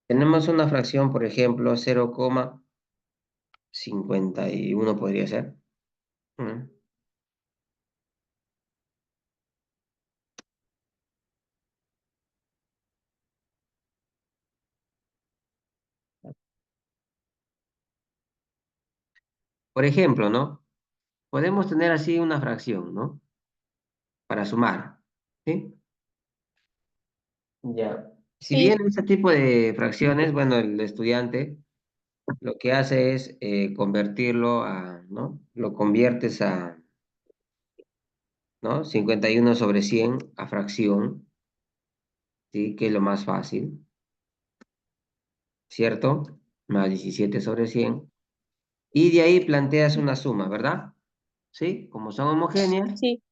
Tenemos una fracción, por ejemplo, 0,51 podría ser. Mm. Por ejemplo, ¿no? Podemos tener así una fracción, ¿no? Para sumar, ¿sí? Ya. Si Sí, bien este tipo de fracciones, bueno, el estudiante lo que hace es convertirlo a, ¿no? Lo conviertes a, ¿no? 51/100 a fracción, ¿sí? Que es lo más fácil, ¿cierto? Más 17/100. Y de ahí planteas una suma, ¿verdad? ¿Sí? Como son homogéneas, sí.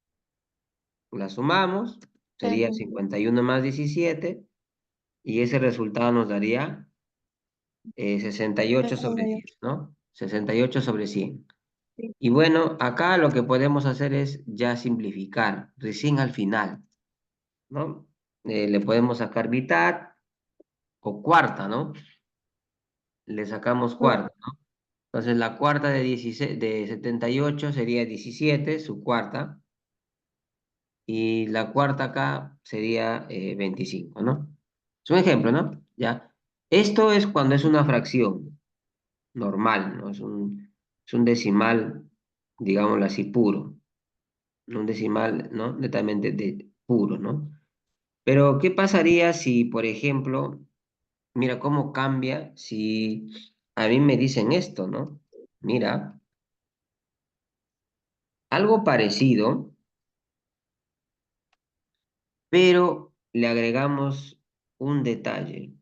las sumamos, sería Ujú. 51 más 17, y ese resultado nos daría 68/100, 68. ¿no? 68/100. Sí. Y bueno, acá lo que podemos hacer es ya simplificar, recién al final, ¿no? Le podemos sacar mitad o cuarta, ¿no? Le sacamos Mm, cuarta. Entonces la cuarta de 16, de 78 sería 17, su cuarta, y la cuarta acá sería 25, ¿no? Es un ejemplo, ¿no? Ya. Esto es cuando es una fracción normal, ¿no? Es un decimal, digámoslo así, puro. Un decimal, ¿no? Netamente puro, ¿no? Pero, ¿qué pasaría si, por ejemplo, mira cómo cambia si a mí me dicen esto, ¿no? Mira, algo parecido, pero le agregamos un detalle.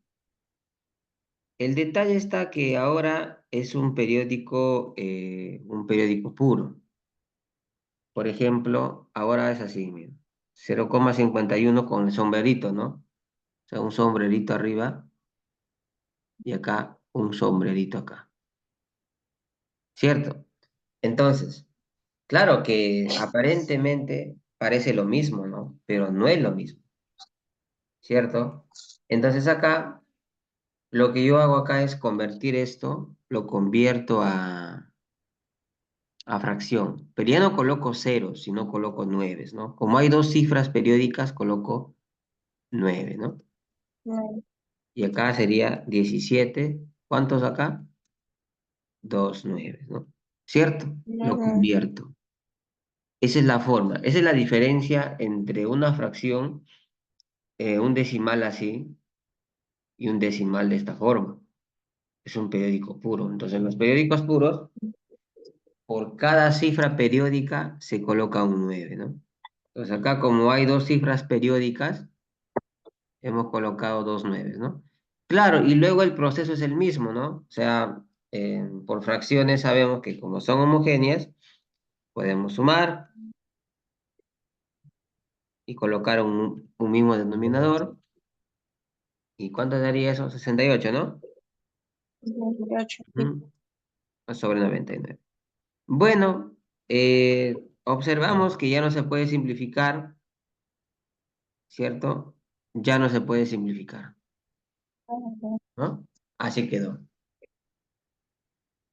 El detalle está que ahora es un periódico puro. Por ejemplo, ahora es así, mira, 0,51 con el sombrerito, ¿no? O sea, un sombrerito arriba y acá un sombrerito acá, ¿cierto? Entonces, claro que aparentemente parece lo mismo, ¿no? Pero no es lo mismo, ¿cierto? Entonces acá, lo que yo hago acá es convertir esto, lo convierto a fracción, pero ya no coloco ceros, sino coloco nueves, ¿no? Como hay dos cifras periódicas, coloco 9, ¿no? no, Y acá sería 17. ¿Cuántos acá? Dos nueves, ¿no? ¿Cierto? Lo no, convierto. Esa es la forma, esa es la diferencia entre una fracción, un decimal así y un decimal de esta forma. Es un periódico puro. Entonces, en los periódicos puros, por cada cifra periódica se coloca un 9, ¿no? Entonces, acá como hay dos cifras periódicas, hemos colocado dos nueves, ¿no? Claro, y luego el proceso es el mismo, ¿no? O sea, por fracciones sabemos que como son homogéneas, podemos sumar y colocar un mismo denominador. ¿Y cuánto daría eso? 68, ¿no? 68, sí. Ujú. Sobre 99. Bueno, observamos que ya no se puede simplificar, ¿cierto? Ya no se puede simplificar, Ujú. ¿no? Así quedó.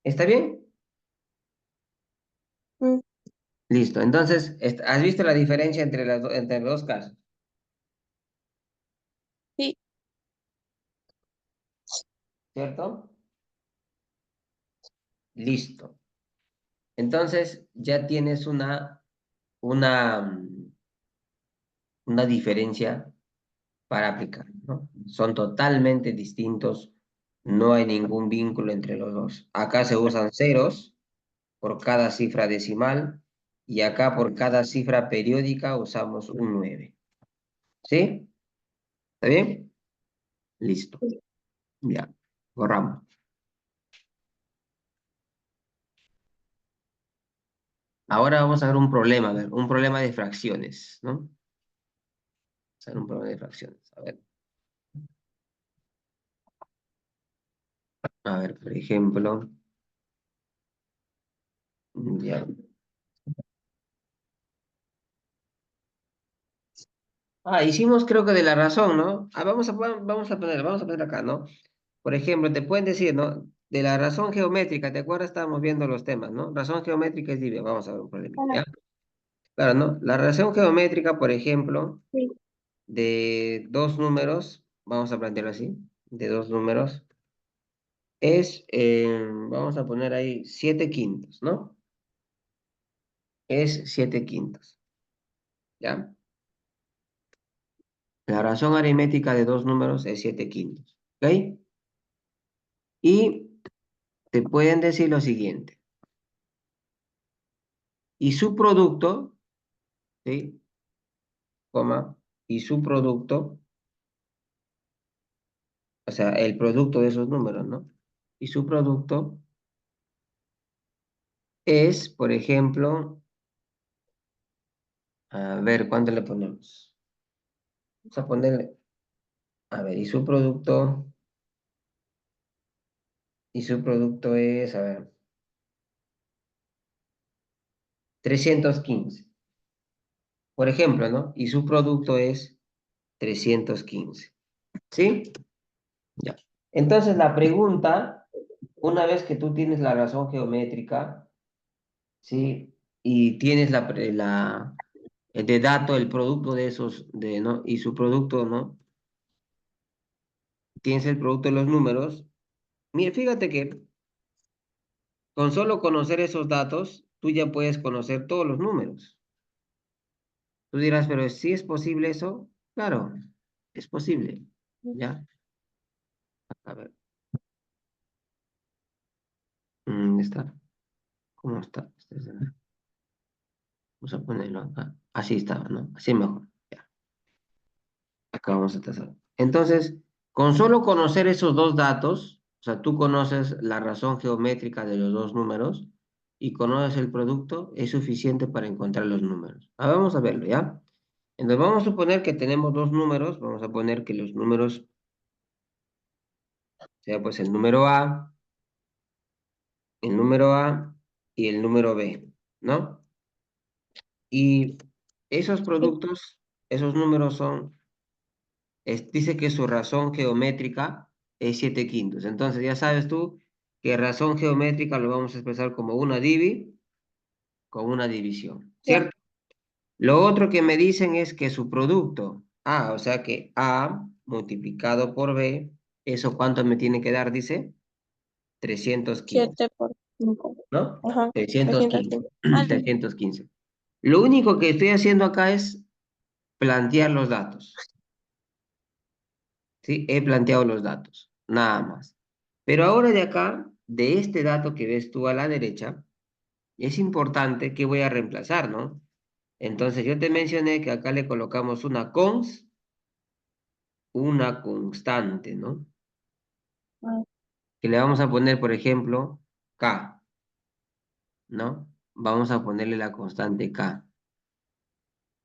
¿Está bien? Mm, Listo. Entonces, ¿has visto la diferencia entre los dos casos? sí. ¿Cierto? Listo. Entonces, ya tienes una, mm, una diferencia para aplicar, ¿no? Son totalmente distintos, no hay ningún vínculo entre los dos. Acá se usan ceros por cada cifra decimal y acá por cada cifra periódica usamos un 9. ¿Sí? ¿Está bien? Listo. Ya. Borramos. Ahora vamos a ver un problema, a ver, un problema de fracciones, ¿no? Vamos a ver un problema de fracciones. Por ejemplo, ya. Hicimos creo que de la razón, ¿no? Vamos a poner acá, ¿no? por ejemplo, te pueden decir, ¿no? De la razón geométrica, ¿te acuerdas? Estábamos viendo los temas, ¿no? Razón geométrica es divina. Vamos a ver un problemita, Ajá, ¿ya? Claro, ¿no? La razón geométrica, por ejemplo, sí. de dos números, vamos a plantearlo así, de dos números, es, vamos a poner ahí 7 quintos, ¿no? Es 7 quintos, ¿ya? La razón aritmética de dos números es 7 quintos, ¿ok? Y te pueden decir lo siguiente, y su producto, ¿sí? Coma, y su producto, o sea, el producto de esos números, ¿no? Y su producto es, por ejemplo, a ver, ¿cuánto le ponemos? Vamos a ponerle, a ver, y su producto es, a ver, 315, por ejemplo, ¿no? Y su producto es 315, ¿sí? Ya. Entonces la pregunta, una vez que tú tienes la razón geométrica, ¿sí? Y tienes de dato, el producto de esos, ¿no? Y su producto, ¿no? Tienes el producto de los números. Mira, fíjate que con solo conocer esos datos, tú ya puedes conocer todos los números. Tú dirás, pero ¿sí es posible eso? Claro, es posible. ¿Ya? A ver, ¿dónde está? ¿Cómo está? Vamos a ponerlo acá. Así estaba, ¿no? Así mejor. Ya. Acá vamos a trazar. Entonces, con solo conocer esos dos datos, o sea, tú conoces la razón geométrica de los dos números y conoces el producto, es suficiente para encontrar los números. Vamos a verlo, ¿ya? Entonces, vamos a suponer que tenemos dos números. Vamos a poner que los números sea pues el número A y el número B, ¿no? Y esos Sí, productos, esos números dice que su razón geométrica es 7 quintos. Entonces ya sabes tú que razón geométrica lo vamos a expresar como una con una división, ya. ¿cierto? Lo otro que me dicen es que su producto, o sea que A multiplicado por B, ¿eso cuánto me tiene que dar? Dice 315, 7 por 5. ¿no? Ajá, 315, 305. Ah, no. 315. Lo único que estoy haciendo acá es plantear los datos, ¿sí? He planteado los datos, nada más. Pero ahora de acá, de este dato que ves tú a la derecha, es importante que voy a reemplazar, ¿no? Entonces yo te mencioné que acá le colocamos una constante, ¿no? Ah, Que le vamos a poner, por ejemplo, K, ¿no? Vamos a ponerle la constante K.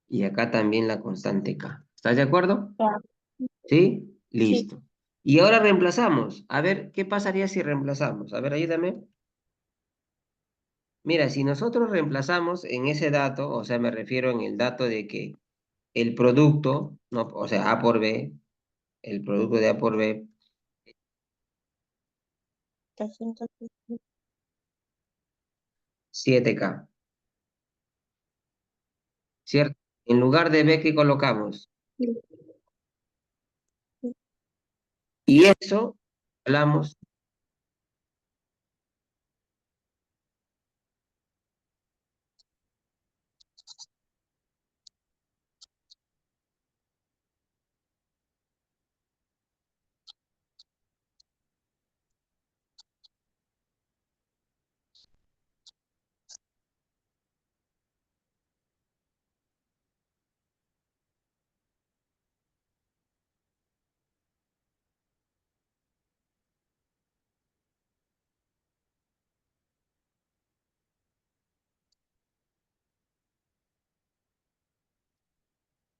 Y acá también la constante K. ¿Estás de acuerdo? ya. ¿Sí? Sí, Listo. Y ahora reemplazamos. A ver, ¿qué pasaría si reemplazamos? A ver, ayúdame. Mira, si nosotros reemplazamos en ese dato, o sea, me refiero en el dato de que el producto, no, o sea, A por B, el producto de A por B, 305. 7K, ¿cierto? En lugar de B, ¿qué colocamos? Sí, sí. Y eso, hablamos,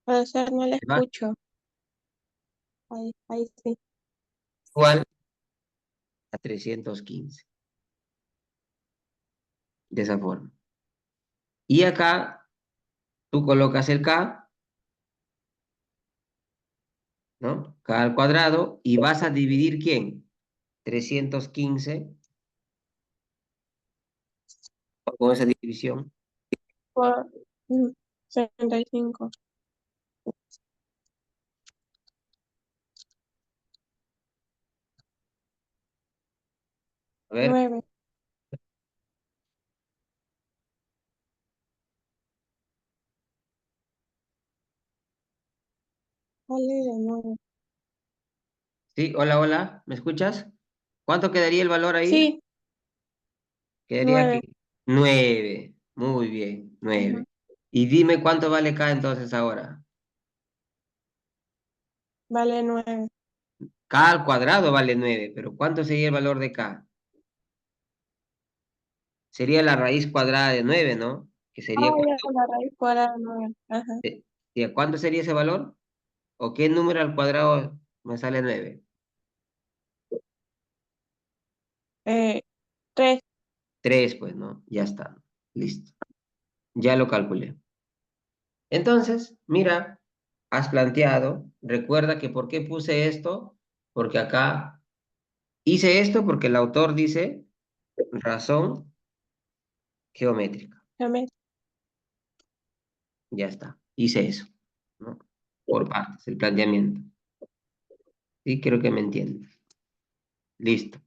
Puede ser, no la ¿va? escucho. Ahí sí. Igual a 315, de esa forma. Y acá tú colocas el K, ¿no? K al cuadrado, y vas a dividir ¿quién? 315 con esa división. Por 75. A ver, 9. Sale de 9. sí, hola, hola, ¿me escuchas? ¿Cuánto quedaría el valor ahí? Sí, Quedaría 9. aquí 9. Muy bien, Ajá. 9. Y dime cuánto vale K entonces ahora. Vale 9. K al cuadrado vale 9, pero ¿cuánto sería el valor de K? Sería la raíz cuadrada de 9, ¿no? Que Ah, sería ya, cuánto. la raíz cuadrada de 9. Ajá. ¿Y a cuánto sería ese valor? ¿O qué número al cuadrado me sale 9? 3. 3, pues, ¿no? Ya está. Listo. Ya lo calculé. Entonces, mira, has planteado, recuerda que ¿por qué puse esto? Porque acá hice esto porque el autor dice razón geométrica. Ya está. Hice eso, ¿no? Por partes, el planteamiento. Sí, creo que me entienden. Listo.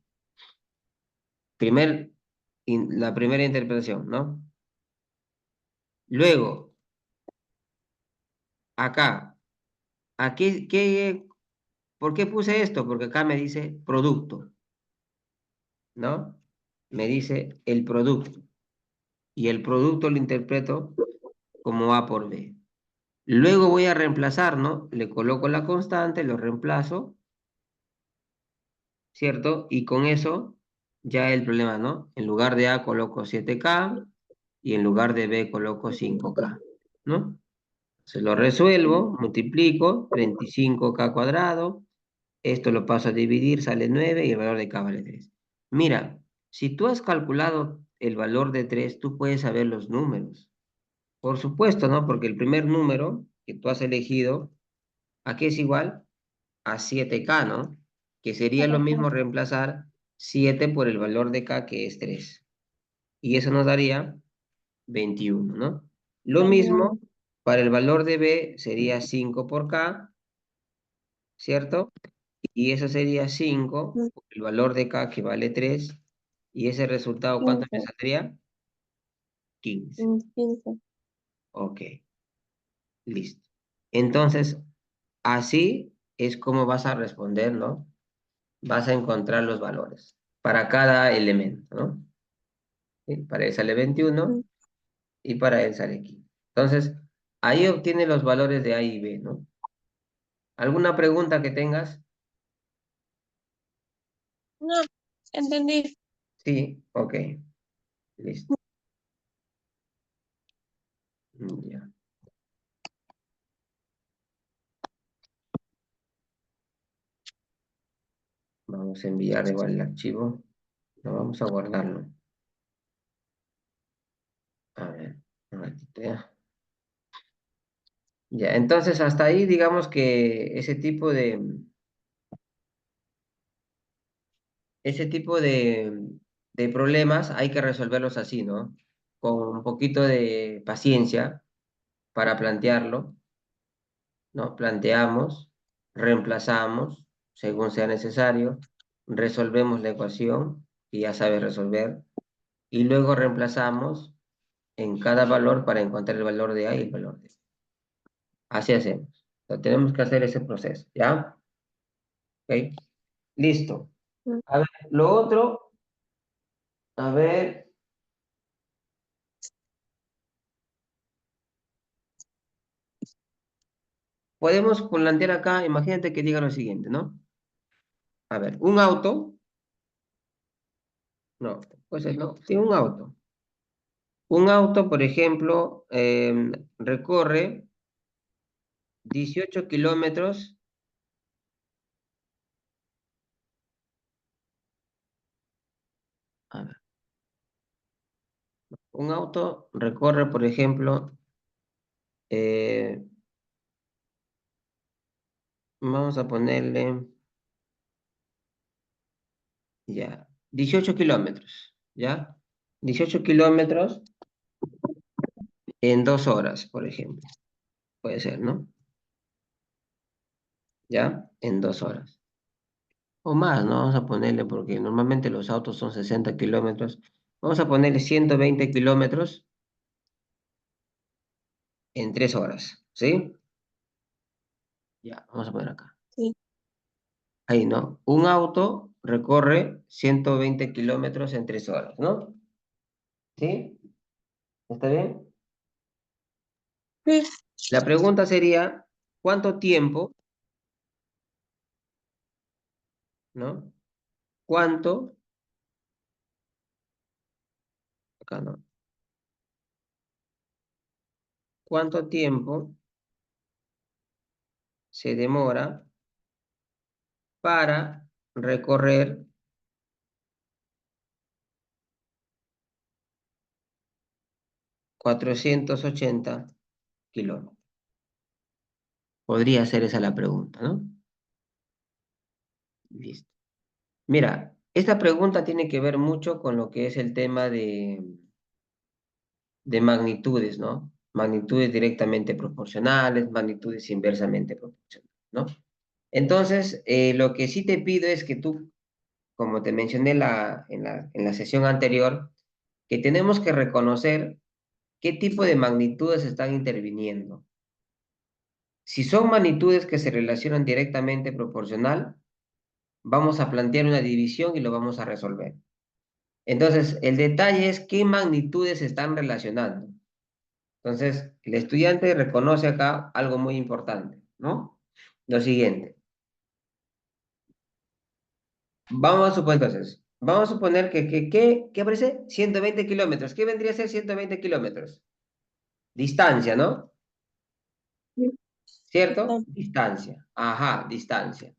La primera interpretación, ¿no? Luego, acá, ¿por qué puse esto? Porque acá me dice producto, ¿no? Me dice el producto. Y el producto lo interpreto como A por B. Luego voy a reemplazar, ¿no? Le coloco la constante, lo reemplazo, ¿cierto? Y con eso ya el problema, ¿no? En lugar de A coloco 7K y en lugar de B coloco 5K, ¿no? Se lo resuelvo, multiplico, 35K cuadrado, esto lo paso a dividir, sale 9 y el valor de K vale 3. Mira, si tú has calculado el valor de 3, tú puedes saber los números. Por supuesto, ¿no? Porque el primer número que tú has elegido, ¿a qué es igual? A 7K, ¿no? Que sería lo mismo reemplazar 7 por el valor de K, que es 3. Y eso nos daría 21, ¿no? Lo mismo 21. para el valor de B sería 5 por K, ¿cierto? Y eso sería 5 por el valor de K, que vale 3. Y ese resultado, ¿cuánto me 15. saldría? 15. 15. Ok, listo. Entonces, así es como vas a responder, ¿no? Vas a encontrar los valores para cada elemento, ¿no? ¿Sí? Para él sale 21 y para él sale 15. Entonces, ahí obtiene los valores de A y B, ¿no? ¿Alguna pregunta que tengas? No, entendí. Sí, ok, listo. Ya. Vamos a enviar igual el archivo. No, vamos a guardarlo. A ver, un ratito ya. Ya, entonces hasta ahí digamos que ese tipo de problemas hay que resolverlos así, ¿no? Con un poquito de paciencia para plantearlo, ¿no? Planteamos, reemplazamos según sea necesario, resolvemos la ecuación que ya sabes resolver y luego reemplazamos en cada valor para encontrar el valor de A y el valor de B. Así hacemos. O sea, tenemos que hacer ese proceso, ¿ya? ¿Ok? Listo. A ver, lo otro, a ver, podemos plantear acá, imagínate que diga lo siguiente, ¿no? A ver, un auto, no, pues no, sí, un auto. Un auto, por ejemplo, recorre 18 kilómetros. A ver, un auto recorre, por ejemplo, eh, vamos a ponerle Ya. 18 kilómetros. ¿Ya? 18 kilómetros en 2 horas, por ejemplo. Puede ser, ¿no? ¿Ya? En 2 horas. O más, ¿no? Vamos a ponerle, porque normalmente los autos son 60 kilómetros. Vamos a ponerle 120 kilómetros en 3 horas. ¿Sí? Ya, vamos a poner acá. Sí, Ahí, ¿no? Un auto recorre 120 kilómetros en 3 horas, ¿no? ¿Sí? ¿Está bien? sí. La pregunta sería, ¿cuánto tiempo, ¿no? ¿Cuánto, acá no, cuánto tiempo se demora para recorrer 480 kilómetros? Podría ser esa la pregunta, ¿no? Listo. Mira, esta pregunta tiene que ver mucho con lo que es el tema de magnitudes, ¿no? Magnitudes directamente proporcionales, magnitudes inversamente proporcionales, ¿no? Entonces, lo que sí te pido es que tú, como te mencioné en la sesión anterior, que tenemos que reconocer qué tipo de magnitudes están interviniendo. Si son magnitudes que se relacionan directamente proporcional, vamos a plantear una división y lo vamos a resolver. Entonces, el detalle es qué magnitudes se están relacionando. Entonces, el estudiante reconoce acá algo muy importante, ¿no? Lo siguiente. Vamos a suponer ¿qué aparece? 120 kilómetros. ¿Qué vendría a ser 120 kilómetros? Distancia, ¿no? Sí. ¿Cierto? Está Distancia. Ajá, distancia.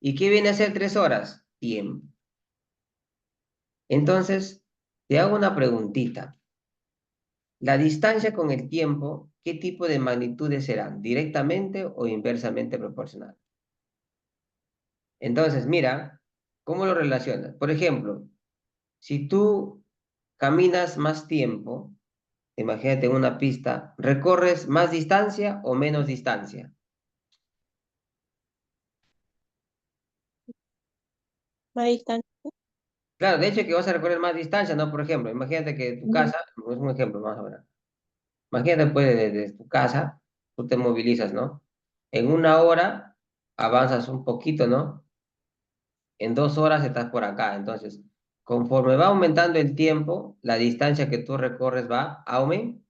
¿Y qué viene a ser 3 horas? Tiempo. Entonces, te hago una preguntita. La distancia con el tiempo, ¿qué tipo de magnitudes serán? ¿Directamente o inversamente proporcional? Entonces, mira, ¿cómo lo relacionas? Por ejemplo, si tú caminas más tiempo, imagínate en una pista, ¿recorres más distancia o menos distancia? más distante. Claro, de hecho que vas a recorrer más distancia, ¿no? Por ejemplo, imagínate que tu Ujú. casa, es un ejemplo más ahora, imagínate pues desde tu casa, tú te movilizas, ¿no? En 1 hora avanzas un poquito, ¿no? En 2 horas estás por acá. Entonces, conforme va aumentando el tiempo, la distancia que tú recorres va aumentando.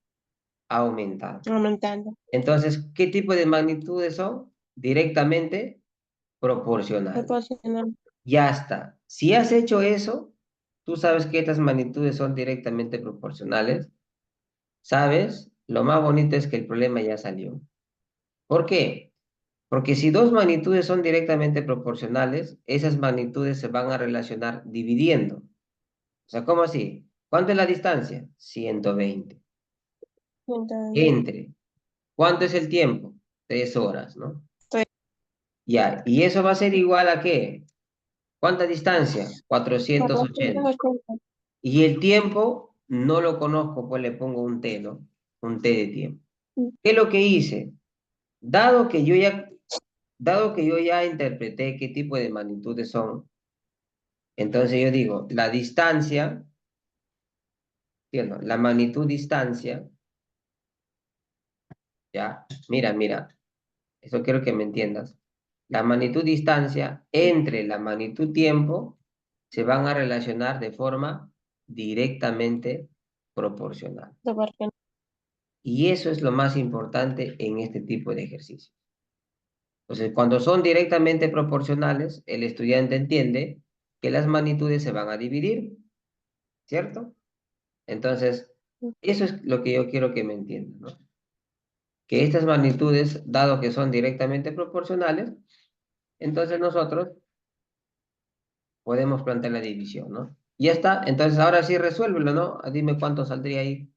Aumentando. Entonces, ¿qué tipo de magnitudes son? Directamente proporcionales. Proporcional. Ya está. Si has hecho eso, tú sabes que estas magnitudes son directamente proporcionales. ¿Sabes? Lo más bonito es que el problema ya salió. ¿Por qué? Porque si dos magnitudes son directamente proporcionales, esas magnitudes se van a relacionar dividiendo. O sea, ¿cómo así? ¿Cuánto es la distancia? 120. Entonces, Entre. ¿Cuánto es el tiempo? 3 horas, ¿no? estoy Ya. ¿Y eso va a ser igual a qué? ¿Cuánta distancia? 480. 480. Y el tiempo no lo conozco, pues le pongo un T, ¿no? Un T de tiempo. ¿Qué es lo que hice? Dado que yo ya, dado que yo ya interpreté qué tipo de magnitudes son, entonces yo digo, la distancia, ¿entiendo? La magnitud distancia, ya, mira, eso quiero que me entiendas. La magnitud distancia entre la magnitud tiempo se van a relacionar de forma directamente proporcional. Proporcional. Y eso es lo más importante en este tipo de ejercicios. Entonces, cuando son directamente proporcionales, el estudiante entiende que las magnitudes se van a dividir, ¿cierto? Entonces, eso es lo que yo quiero que me entiendan, ¿no? Que estas magnitudes, dado que son directamente proporcionales, entonces nosotros podemos plantear la división, ¿no? Ya está, entonces ahora sí resuélvelo, ¿no? Dime cuánto saldría ahí.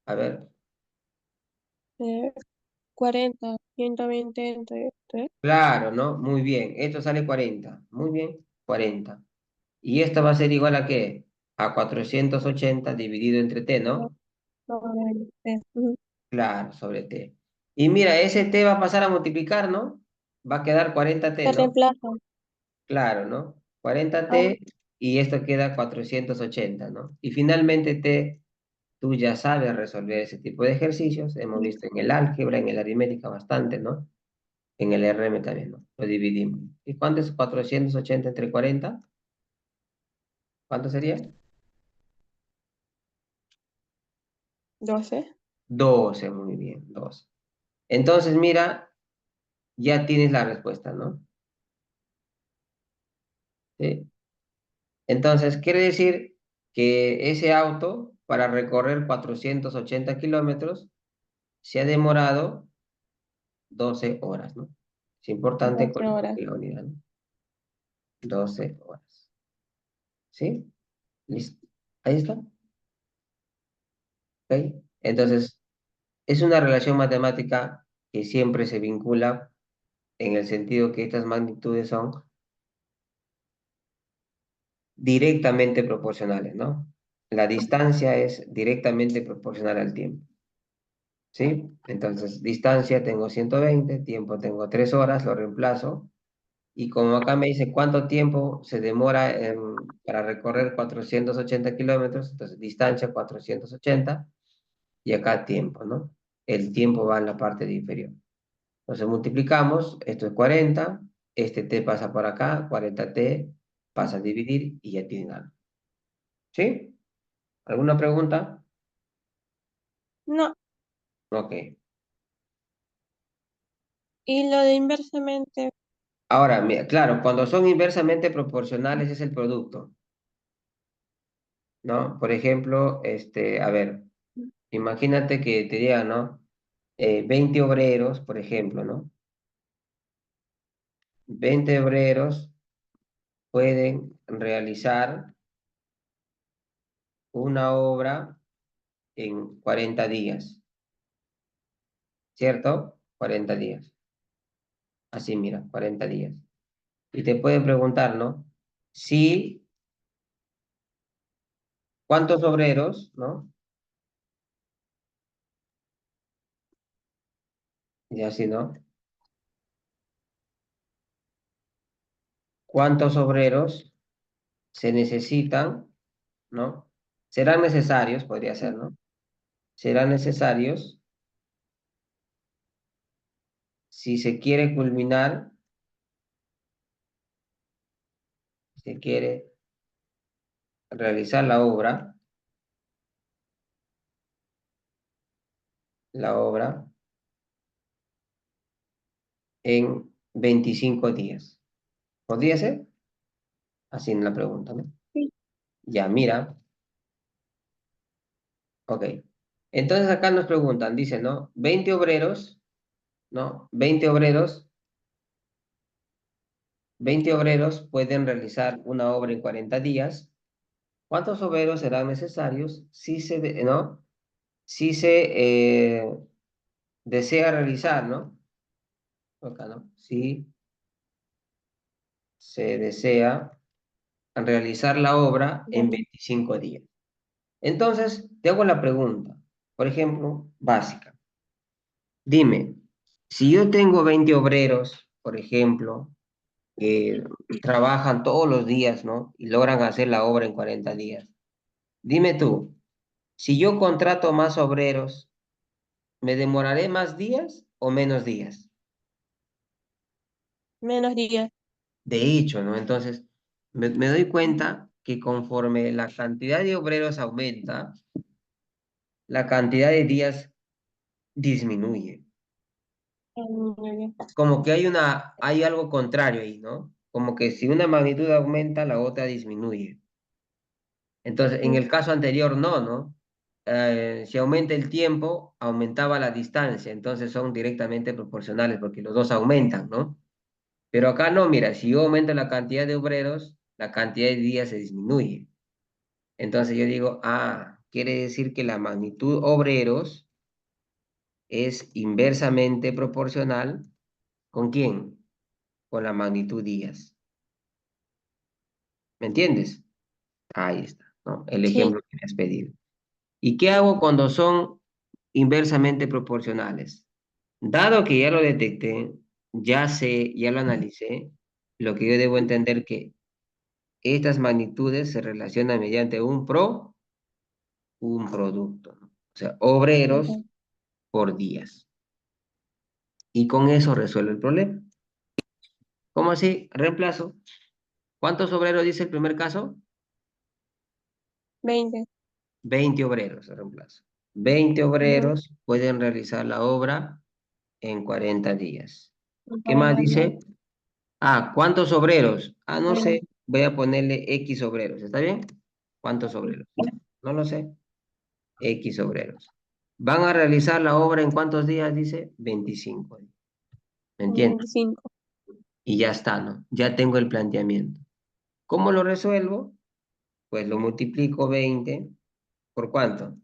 A ver, Eh, 40, 120 entre 3. claro, ¿no? Muy bien, esto sale 40, muy bien, 40. Y esto va a ser igual a ¿qué? A 480 dividido entre t, No, ¿no? sobre tres. Ujú. Claro, sobre t. Y mira, ese t va a pasar a multiplicar, ¿no? Va a quedar 40t, Se ¿no? reemplaza. Claro, ¿no? Ah, 40t y esto queda 480, ¿no? Y finalmente t, tú ya sabes resolver ese tipo de ejercicios. Hemos sí. visto en el álgebra, en la aritmética bastante, ¿no? En el RM también, ¿no? Lo dividimos. ¿Y cuánto es 480 entre 40? ¿Cuánto sería? 12. 12, muy bien, 12. Entonces, mira, ya tienes la respuesta, ¿no? ¿Sí? Entonces, quiere decir que ese auto, para recorrer 480 kilómetros, se ha demorado 12 horas, ¿no? Es importante 12 colocar horas. la unidad, ¿no? 12 horas. ¿Sí? ¿Listo? Ahí está. ¿Ok? Entonces, es una relación matemática que siempre se vincula en el sentido que estas magnitudes son directamente proporcionales, ¿no? La distancia es directamente proporcional al tiempo, ¿sí? Entonces, distancia tengo 120, tiempo tengo 3 horas, lo reemplazo. Y como acá me dice cuánto tiempo se demora para recorrer 480 kilómetros, entonces distancia 480 y acá tiempo, ¿no? El tiempo va en la parte de inferior. Entonces multiplicamos, esto es 40, este t pasa por acá, 40t pasa a dividir y ya tienen algo. ¿Sí? ¿Alguna pregunta? No. Ok. Y lo de inversamente. Ahora, claro, cuando son inversamente proporcionales es el producto, ¿no? Por ejemplo, a ver, imagínate que te diga, ¿no? 20 obreros, por ejemplo, ¿no? 20 obreros pueden realizar una obra en 40 días, ¿cierto? 40 días. Así, mira, 40 días. Y te pueden preguntar, ¿no? Si, ¿cuántos obreros, ¿no? Y así, ¿no? ¿Cuántos obreros se necesitan, ¿no? Serán necesarios, podría ser, ¿no? Serán necesarios si se quiere culminar, si se quiere realizar la obra en 25 días. ¿Podría ser? Así en la pregunta, ¿no? Sí. Ya, mira, ok. Entonces acá nos preguntan, dice, ¿no? 20 obreros, ¿no? 20 obreros pueden realizar una obra en 40 días. ¿Cuántos obreros serán necesarios si ¿no? Si se desea realizar, ¿no? Acá, ¿no? Si se desea realizar la obra en Bueno, 25 días. Entonces, te hago la pregunta, por ejemplo, básica. Dime, si yo tengo 20 obreros, por ejemplo, que trabajan todos los días, ¿no? Y logran hacer la obra en 40 días. Dime tú, si yo contrato más obreros, ¿me demoraré más días o menos días? menos días. De hecho, ¿no? Entonces, me doy cuenta que conforme la cantidad de obreros aumenta, la cantidad de días disminuye. Muy bien. Como que hay algo contrario ahí, ¿no? Como que si una magnitud aumenta, la otra disminuye. Entonces, en Sí. el caso anterior, no, ¿no? Si aumenta el tiempo, aumentaba la distancia, entonces son directamente proporcionales porque los dos aumentan, ¿no? Pero acá no, mira, si yo aumento la cantidad de obreros, la cantidad de días se disminuye. Entonces yo digo, quiere decir que la magnitud obreros es inversamente proporcional. ¿Con quién? Con la magnitud días. ¿Me entiendes? Ahí está, ¿no? El Sí. ejemplo que me has pedido. ¿Y qué hago cuando son inversamente proporcionales? Dado que ya lo detecté, ya sé, ya lo analicé, lo que yo debo entender que estas magnitudes se relacionan mediante un producto, ¿no? O sea, obreros Ok. por días. Y con eso resuelvo el problema. ¿Cómo así? Reemplazo. ¿Cuántos obreros dice el primer caso? 20. 20 obreros, reemplazo. 20 Ujú. obreros pueden realizar la obra en 40 días. Y ¿Qué para más Navidad, dice? Ah, ¿cuántos obreros? Ah, no sé, 20. voy a ponerle X obreros, ¿está bien? ¿Cuántos obreros? No lo sé. X obreros. ¿Van a realizar la obra en cuántos días? Dice 25 días. ¿Me entiendes? 25. Y ya está, ¿no? Ya tengo el planteamiento. ¿Cómo lo resuelvo? Pues lo multiplico 20 ¿por cuánto?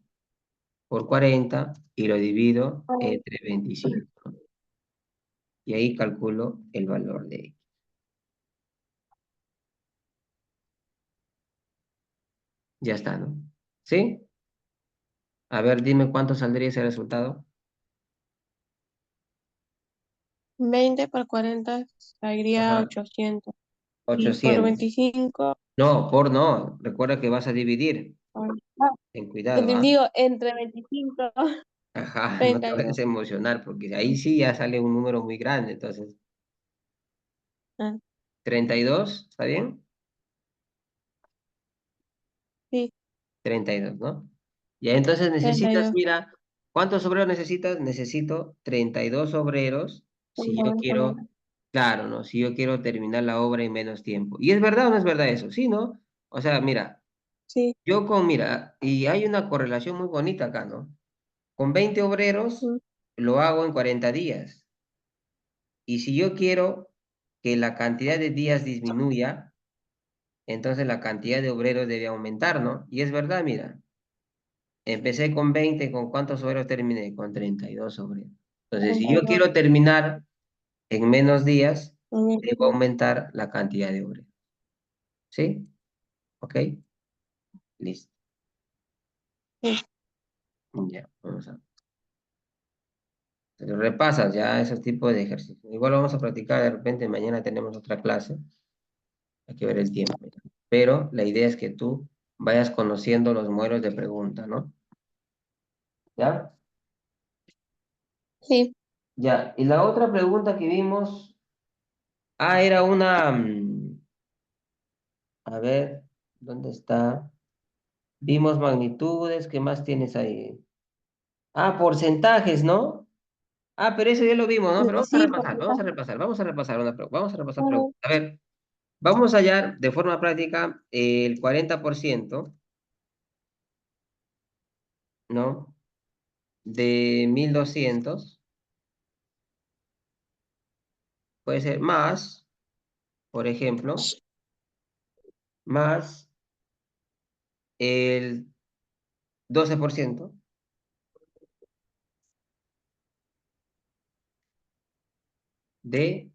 Por 40 y lo divido entre 25, ¿no? Y ahí calculo el valor de X. Ya está, ¿no? ¿Sí? A ver, dime cuánto saldría ese resultado. 20 por 40 saldría Ajá, 800. Y por 800. 25, No, por no. Recuerda que vas a dividir. ah, Ten cuidado, ¿ah? digo, entre 25, Ajá, no te vayas 32. a emocionar, porque ahí sí ya sale un número muy grande. Entonces, Ah, 32, ¿está bien? sí, 32, ¿no? Ya entonces necesitas, 32. mira, ¿cuántos obreros necesitas? Necesito 32 obreros si yo 32 por quiero, hora. claro, ¿no? Si yo quiero terminar la obra en menos tiempo. ¿Y es verdad o no es verdad eso? Sí, ¿no? O sea, mira, Sí. mira, y hay una correlación muy bonita acá, ¿no? Con 20 obreros Ujú. lo hago en 40 días. Y si yo quiero que la cantidad de días disminuya, entonces la cantidad de obreros debe aumentar, ¿no? Y es verdad, mira, empecé con 20, ¿con cuántos obreros terminé? Con 32 obreros. Entonces, si yo 32. quiero terminar en menos días, debo 25. aumentar la cantidad de obreros. ¿Sí? ¿Ok? Listo. Sí. Ya, vamos a... Pero repasas ya esos tipos de ejercicios. Igual lo vamos a practicar de repente, mañana tenemos otra clase. Hay que ver el tiempo. Pero la idea es que tú vayas conociendo los modelos de pregunta, ¿no? ¿Ya? Sí. Ya. Y la otra pregunta que vimos, era una, a ver, ¿dónde está? Vimos magnitudes, ¿qué más tienes ahí? Ah, porcentajes, ¿no? Ah, pero eso ya lo vimos, ¿no? Pero vamos a Sí, repasar, porque vamos a repasar, vamos a repasar vamos a repasar está. preguntas. A ver, vamos a hallar de forma práctica el 40%, ¿no? De 1200 puede ser más, por ejemplo, más el 12% de,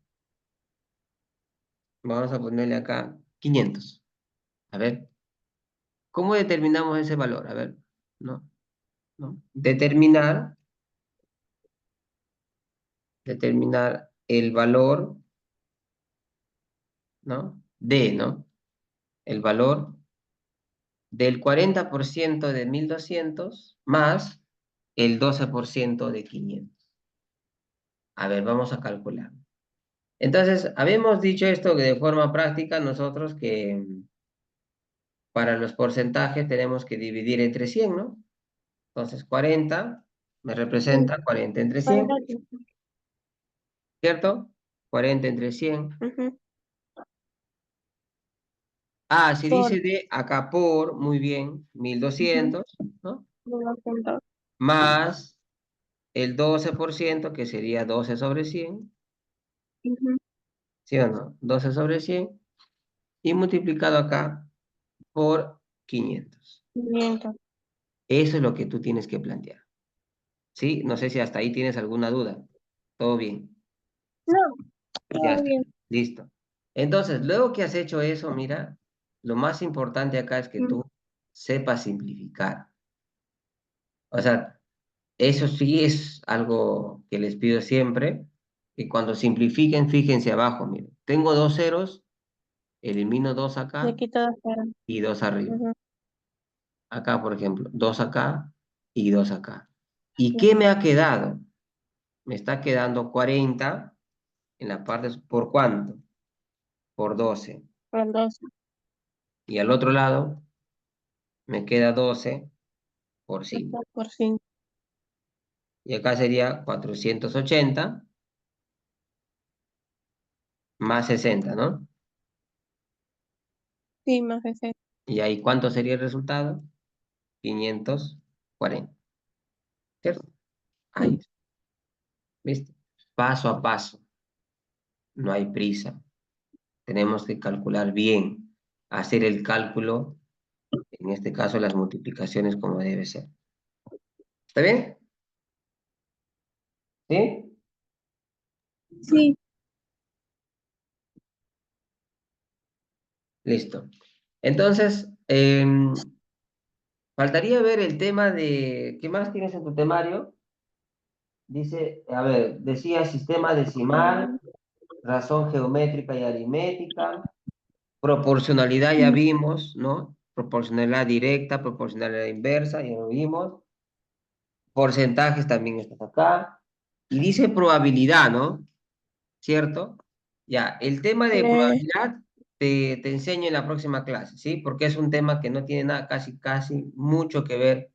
vamos a ponerle acá, 500. A ver, ¿cómo determinamos ese valor? A ver, ¿no? ¿No? Determinar el valor, ¿no? ¿No? El valor del 40% de 1200 más el 12% de 500. A ver, vamos a calcular. Entonces, habíamos dicho esto que de forma práctica nosotros que para los porcentajes tenemos que dividir entre 100, ¿no? Entonces, 40 me Sí. representa 40 entre 100, 40. ¿cierto? 40 entre 100. Ujú. Ah, si Por dice de acá por, muy bien, ujú, 1200, ¿no? 200. Más el 12% que sería 12 sobre 100, Ujú. ¿sí o no? 12 sobre 100 y multiplicado acá por 500. 500. Eso es lo que tú tienes que plantear, ¿sí? No sé si hasta ahí tienes alguna duda. Todo bien, No, ya todo está, bien. listo. Entonces, luego que has hecho eso, mira, lo más importante acá es que tú sepas simplificar. O sea, eso sí es algo que les pido siempre, que cuando simplifiquen, fíjense abajo, miren. Tengo dos ceros, elimino dos Le acá quito dos ceros. y dos arriba. Ujú. Acá, por ejemplo, dos acá y dos acá. ¿Y Sí, qué me ha quedado? Me está quedando 40 en la parte, ¿por cuánto? Por 12. con dos. Y al otro lado me queda 12 por 5. Por 5. Y acá sería 480 más 60, ¿no? Sí, más de 6. Y ahí, ¿cuánto sería el resultado? 540, ¿cierto? Ahí, ¿viste? Paso a paso, no hay prisa. Tenemos que calcular bien, hacer el cálculo, en este caso las multiplicaciones como debe ser. ¿Está bien? ¿Sí? Sí. Listo. Entonces, faltaría ver el tema de, ¿qué más tienes en tu temario? Dice, a ver, decía sistema decimal, Mm, razón geométrica y aritmética, proporcionalidad ya mm, vimos, ¿no? Proporcionalidad directa, proporcionalidad inversa, ya lo vimos. Porcentajes también está acá. Y dice probabilidad, ¿no? ¿Cierto? Ya, el tema de eh, probabilidad te enseño en la próxima clase, ¿sí? Porque es un tema que no tiene nada, casi mucho que ver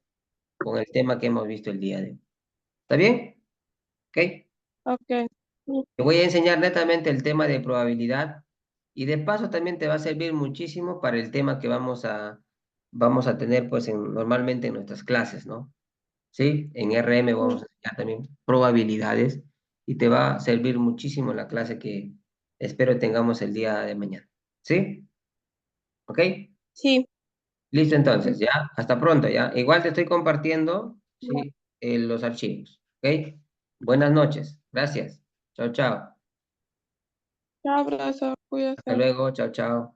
con el tema que hemos visto el día de hoy. ¿Está bien? ¿Ok? ok. Sí, Te voy a enseñar netamente el tema de probabilidad y de paso también te va a servir muchísimo para el tema que vamos a tener pues normalmente en nuestras clases, ¿no? ¿Sí? En RM sí, vamos a enseñar también probabilidades y te va a servir muchísimo la clase que espero tengamos el día de mañana. ¿Sí? ¿Ok? sí. Listo Sí. entonces, ya. Hasta pronto, ya. Igual te estoy compartiendo, ¿sí? Los archivos. ¿Ok? Buenas noches. Gracias. Chao, chao. Un abrazo, Hasta cuídate. luego. Chao, chao.